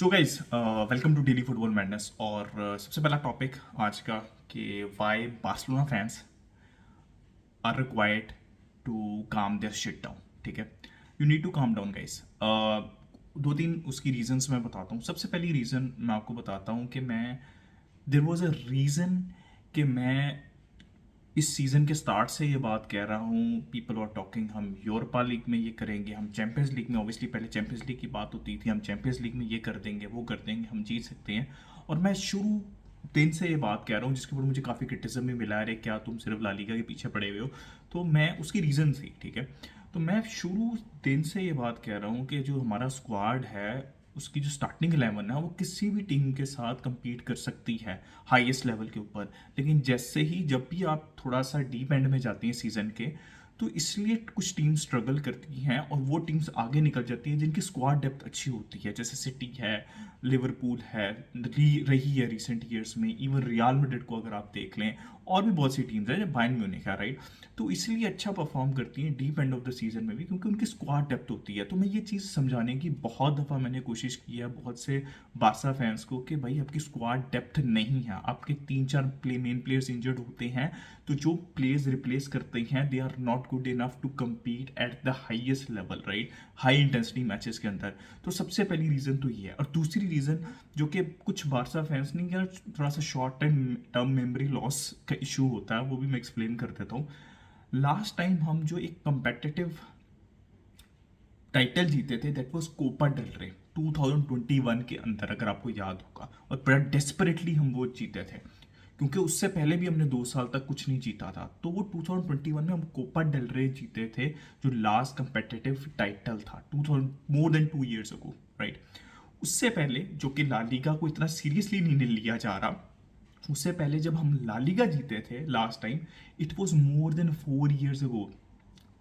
So guys welcome to daily football madness. और सबसे पहला टॉपिक आज का कि why Barcelona fans are required to calm their shit down. ठीक है, you need to calm down guys. दो तीन उसकी रीजंस मैं बताता हूँ। सबसे पहली रीज़न मैं आपको बताता हूँ कि मैं देर वॉज अ रीज़न कि मैं इस सीज़न के स्टार्ट से ये बात कह रहा हूँ। पीपल आर टॉकिंग हम यूरोपा लीग में ये करेंगे, हम चैंपियंस लीग में, ऑब्वियसली पहले चैंपियंस लीग की बात होती थी, हम चैंपियंस लीग में ये कर देंगे, वो कर देंगे, हम जीत सकते हैं। और मैं शुरू दिन से ये बात कह रहा हूँ, जिसके ऊपर मुझे काफ़ी क्रिटिसिज्म भी मिला है, अरे क्या तुम सिर्फ ला लीगा के पीछे पड़े हुए हो। तो मैं उसकी रीज़न थी, ठीक है। तो मैं शुरू दिन से ये बात कह रहा हूँ कि जो हमारा स्क्वाड है उसकी जो स्टार्टिंग 11 है वो किसी भी टीम के साथ compete कर सकती है हाईएस्ट लेवल के ऊपर। लेकिन जैसे ही जब भी आप थोड़ा सा डीप एंड में जाती हैं सीजन के, तो इसलिए कुछ टीम स्ट्रगल करती हैं और वो टीम्स आगे निकल जाती हैं जिनकी स्क्वाड डेप्थ अच्छी होती है, जैसे सिटी है, लिवरपूल है, रही है रिसेंट ईयर्स में, इवन रियल मैड्रिड को अगर आप देख लें, और भी बहुत सी टीम्स हैं, बायर्न म्यूनिख है, राइट। तो इसलिए अच्छा परफॉर्म करती हैं deep end of the season में भी, क्योंकि उनकी स्क्वाड डेप्थ होती है। तो मैं ये चीज़ समझाने की बहुत दफ़ा मैंने कोशिश की है बहुत से बारसा फैंस को कि भाई आपकी स्क्वाड डेप्थ नहीं है, आपके तीन चार मेन प्लेयर्स इंजर्ड होते हैं, तो जो प्लेयर्स रिप्लेस करते हैं they are not good enough to compete at the highest level, right, high intensity matches के अंदर। तो सबसे पहली रीज़न तो ये है। और दूसरी रीज़न जो कि कुछ बारसा फैंस नहीं, यार थोड़ा सा शॉर्ट टर्म मेमोरी लॉस का इशू होता है, वो भी मैं एक्सप्लेन कर देता हूँ। लास्ट टाइम हम जो एक कंपेटिटिव टाइटल जीते थे दैट वाज कोपा डेल रे 2021 के अंदर, अगर आपको याद होगा, और बड़ा डेस्परेटली हम वो जीते थे, क्योंकि उससे पहले भी हमने 2 साल तक कुछ नहीं जीता था। तो वो 2021 में हम कोपा डेल रे जीते थे, जो लास्ट कंपेटिटिव टाइटल था 2000 मोर देन 2 years अगो, राइट। उससे पहले जो कि ला लीगा को इतना सीरियसली नहीं लिया जा रहा, उससे पहले जब हम ला लीगा जीते थे last time, it was more than 4 years अगो।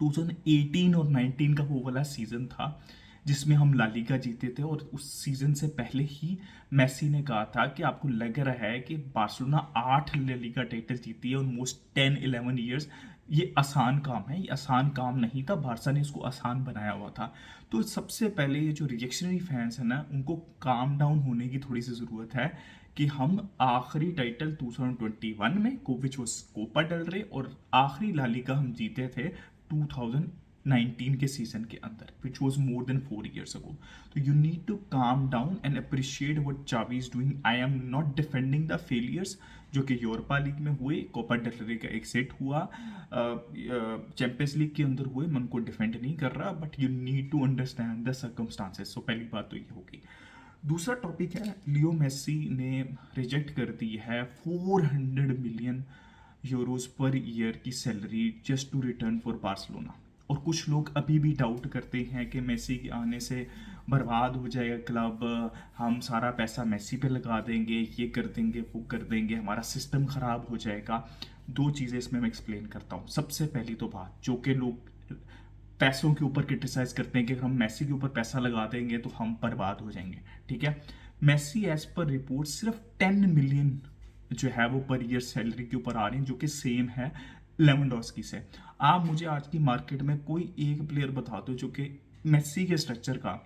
2018 और 19 का वो वाला सीजन था जिसमें हम ला लीगा जीते थे। और उस सीजन से पहले ही मेसी ने कहा था कि आपको लग रहा है कि बार्सिलोना 8 ला लीगा टाइटल जीती है ऑलमोस्ट 10-11 years, ये आसान काम है। ये आसान काम नहीं था, बारसा ने इसको आसान बनाया हुआ था। तो सबसे पहले ये जो रिएक्शनरी फैंस है ना, उनको काम डाउन होने की थोड़ी सी ज़रूरत है कि हम आखिरी टाइटल 2021 में विच वाज कोपा डेल रे, और आखिरी ला लीगा हम जीते थे 2019 के सीजन के अंदर, which was more than 4 years ago. तो you need to calm down and appreciate what Xavi is doing. I am not defending the failures जो कि यूरोपा लीग में हुए, कोपा डेल रे का एग्जिट हुआ, चैंपियंस लीग के अंदर हुए, मैं उनको डिफेंड नहीं कर रहा, but you need to understand the circumstances. So पहली बात तो ये होगी। दूसरा टॉपिक है, लियो मेसी ने रिजेक्ट कर दी है 400 मिलियन यूरोस पर ईयर की salary just to return for Barcelona. और कुछ लोग अभी भी डाउट करते हैं कि मेसी के आने से बर्बाद हो जाएगा क्लब, हम सारा पैसा मेसी पे लगा देंगे, ये कर देंगे, वो कर देंगे, हमारा सिस्टम ख़राब हो जाएगा। दो चीज़ें इसमें मैं एक्सप्लेन करता हूँ। सबसे पहली तो बात जो कि लोग पैसों के ऊपर क्रिटिसाइज करते हैं कि अगर हम मेसी के ऊपर पैसा लगा देंगे तो हम बर्बाद हो जाएंगे, ठीक है। मेसी एज पर रिपोर्ट सिर्फ 10 मिलियन जो है वो पर ईयर सैलरी के ऊपर आ रही है, जो कि सेम है लेवेंडोस्की से। आप मुझे आज की मार्केट में कोई एक प्लेयर बता दो जो कि मेसी के स्ट्रक्चर का,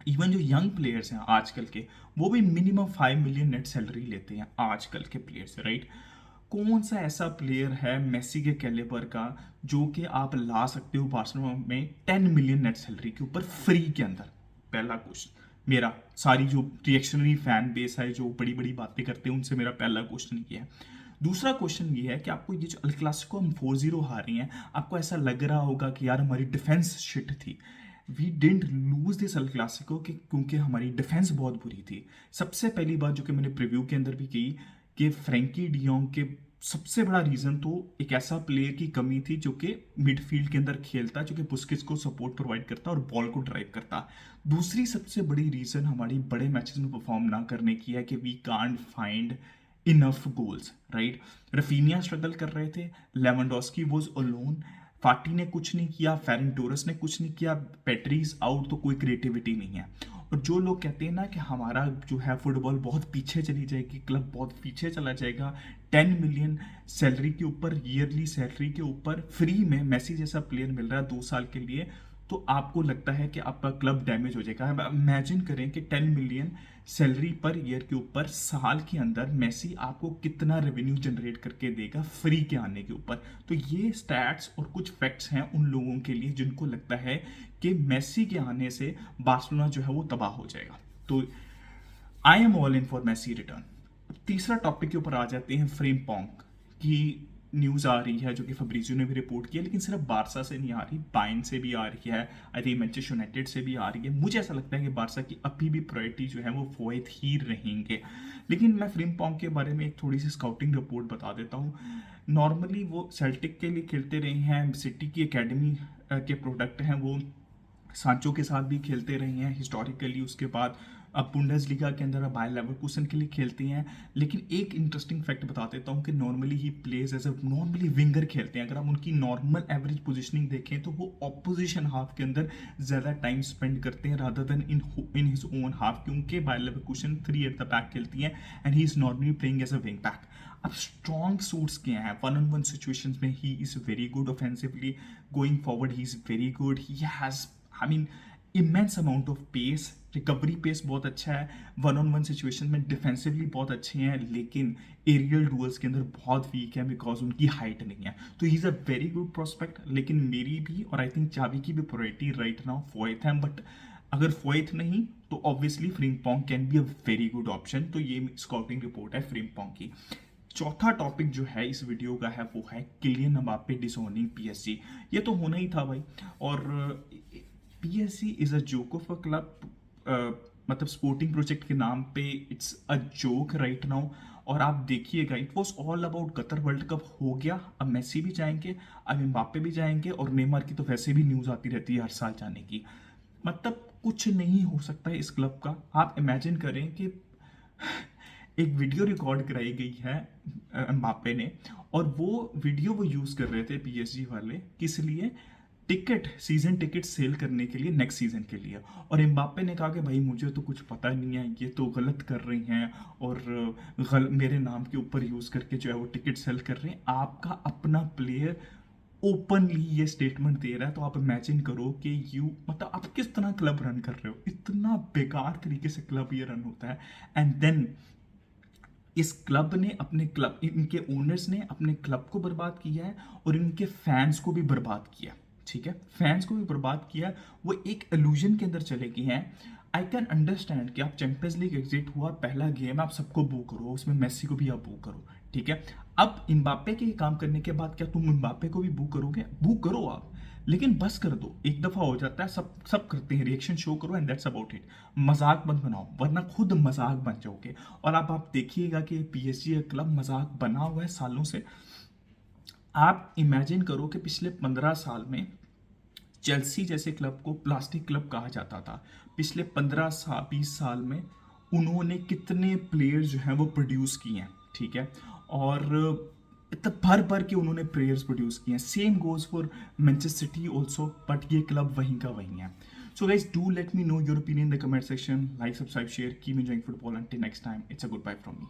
इवन जो यंग प्लेयर्स हैं आजकल के, वो भी मिनिमम 5 मिलियन नेट सैलरी लेते हैं आजकल के प्लेयर्स, राइट। कौन सा ऐसा प्लेयर है मेसी के कैलिबर का जो कि आप ला सकते हो बार्सिलोना में 10 मिलियन नेट सैलरी के ऊपर फ्री के अंदर? पहला क्वेश्चन मेरा, सारी जो रिएक्शनरी फैन बेस है जो बड़ी बड़ी बातें करते हैं उनसे मेरा पहला क्वेश्चन ये है। दूसरा क्वेश्चन ये है कि आपको ये जो अल क्लासिको हम 4-0 हार रही हैं, आपको ऐसा लग रहा होगा कि यार हमारी डिफेंस शिट थी। We didn't lose this El Clasico क्योंकि हमारी डिफेंस बहुत बुरी थी। सबसे पहली बात जो कि मैंने प्रीव्यू के अंदर भी की कि फ्रैंकी डियोंग के सबसे बड़ा रीजन तो एक ऐसा प्लेयर की कमी थी जो कि मिडफील्ड के अंदर खेलता, जो कि बुस्केट्स को सपोर्ट प्रोवाइड करता और बॉल को ड्राइव करता। दूसरी सबसे बड़ी रीजन हमारी बड़े मैचेस में परफॉर्म ना करने की है कि we can't find enough goals, right. Raphinha struggle कर रहे थे, लेवेंडोस्की वाज अलोन, फाटी ने कुछ नहीं किया, फेरन टोरस ने कुछ नहीं किया, पेट्रीज आउट, तो कोई क्रिएटिविटी नहीं है। और जो लोग कहते हैं ना कि हमारा जो है फुटबॉल बहुत पीछे चली जाएगी, क्लब बहुत पीछे चला जाएगा, 10 मिलियन सैलरी के ऊपर, ईयरली सैलरी के ऊपर फ्री में मेसी जैसा प्लेयर मिल रहा है 2 साल के लिए, तो आपको लगता है कि आपका क्लब डैमेज हो जाएगा। अब इमेजिन करें कि 10 मिलियन सैलरी पर ईयर के ऊपर साल के अंदर मेसी आपको कितना रेवेन्यू जनरेट करके देगा फ्री के आने के ऊपर। तो ये स्टैट्स और कुछ फैक्ट्स हैं उन लोगों के लिए जिनको लगता है कि मेसी के आने से बार्सिलोना जो है वो तबाह हो जाएगा। तो I am all in for Messi return. तीसरा टॉपिक के ऊपर आ जाते हैं फ्रेम पोंग की न्यूज़ आ रही है जो कि फब्रिजियो ने भी रिपोर्ट किया, लेकिन सिर्फ बारसा से नहीं आ रही, बायर्न से भी आ रही है, आई थिंक मैनचेस्टर यूनाइटेड से भी आ रही है। मुझे ऐसा लगता है कि बारसा की अभी भी प्रायोरिटी जो है वो फोएथ ही रहेंगे। लेकिन मैं फ्रेम पोंग के बारे में एक थोड़ी सी स्काउटिंग रिपोर्ट बता देता हूँ। नॉर्मली वो सेल्टिक के लिए खेलते रहे हैं, सिटी की एकेडमी के प्रोडक्ट हैं वो, सांचो के साथ भी खेलते रहे हैं हिस्टोरिकली। उसके बाद अब बुंडेसलीगा के अंदर बायर लेवरकुसन के लिए खेलते हैं। लेकिन एक इंटरेस्टिंग फैक्ट बता देता हूँ कि नॉर्मली ही plays as a normally winger खेलते हैं। अगर आप उनकी नॉर्मल एवरेज पोजीशनिंग देखें तो वो ऑपोजिशन हाफ के अंदर ज़्यादा टाइम स्पेंड करते हैं rather than in his own half, क्योंकि Bayer Leverkusen 3 at the back खेलती हैं and he is normally playing as a wing back. अब स्ट्रॉन्ग सूट्स क्या हैं, 1-on-1 सिचुएशंस में he is very good, offensively going forward he is very good, he has I mean immense amount of pace, recovery pace बहुत अच्छा है, 1-on-1 situation में defensively बहुत अच्छे हैं, लेकिन एरियल डुअल्स के अंदर बहुत वीक है बिकॉज उनकी हाइट नहीं है। तो he is a very good prospect, लेकिन मेरी भी और आई थिंक चावी की भी प्रायोरिटी राइट नाउ फोएथ है। बट अगर फोएथ नहीं तो obviously Frimpong can be a very good option. तो ये स्काउटिंग रिपोर्ट है फ्रिम्पोंग की। चौथा टॉपिक जो है इस वीडियो का है वो है किलियन एम्बाप्पे डिसोनिंग पीएसजी। ये तो होना ही था भाई, और PSG is a joke of a club, मतलब स्पोर्टिंग प्रोजेक्ट के नाम पे it's a joke right now. और आप देखिएगा it was all about Qatar world cup हो गया, अब मेसी भी जाएंगे, अब एम्बाप्पे भी जाएंगे, और नेमार की तो वैसे भी न्यूज़ आती रहती है हर साल जाने की। मतलब कुछ नहीं हो सकता है इस क्लब का। आप इमेजिन करें कि एक वीडियो रिकॉर्ड कराई गई है एम्बाप्पे ने, और वो वीडियो वो यूज़ कर रहे थे पीएसजी वाले किस लिए, टिकट सीजन टिकट सेल करने के लिए नेक्स्ट सीजन के लिए। और एम्बाप्पे ने कहा कि भाई मुझे तो कुछ पता नहीं है, ये तो गलत कर रही हैं और मेरे नाम के ऊपर यूज़ करके जो है वो टिकट सेल कर रहे हैं। आपका अपना प्लेयर ओपनली ये स्टेटमेंट दे रहा है, तो आप इमेजिन करो कि मतलब आप किस तरह क्लब रन कर रहे हो। इतना बेकार तरीके से क्लब ये रन होता है। एंड देन इस क्लब ने अपने क्लब, इनके ओनर्स ने अपने क्लब को बर्बाद किया है और इनके फैंस को भी बर्बाद किया। ठीक है, फैंस को भी बर्बाद किया। वो एक इल्यूजन के अंदर चले गए हैं। आई कैन अंडरस्टैंड कि आप चैंपियंस लीग एग्जिट हुआ पहला गेम, आप सबको बू करो, उसमें मेसी को भी आप बू करो, ठीक है। अब इम्बाप्पे के काम करने के बाद क्या तुम इम्बाप्पे को भी बू करोगे? बू करो आप, लेकिन बस कर दो। एक दफा हो जाता है, सब सब करते हैं, रिएक्शन शो करो एंड दैट्स अबाउट इट। मजाक मत बनाओ वरना खुद मजाक बन जाओगे। और अब आप देखिएगा कि पीएसजी क्लब मजाक बना हुआ है सालों से। आप इमेजिन करो कि पिछले 15 साल में चेल्सी जैसे क्लब को प्लास्टिक क्लब कहा जाता था। पिछले 15-20 साल में उन्होंने कितने प्लेयर्स जो हैं वो प्रोड्यूस किए हैं, ठीक है। और इतना भर भर के उन्होंने प्लेयर्स प्रोड्यूस किए हैं। Same goes for Manchester City also, but ये क्लब वहीं का वहीं है। So guys do let me know your opinion in the comment section. Like, subscribe, share, keep enjoying football. Until next time, it's a good bye from me.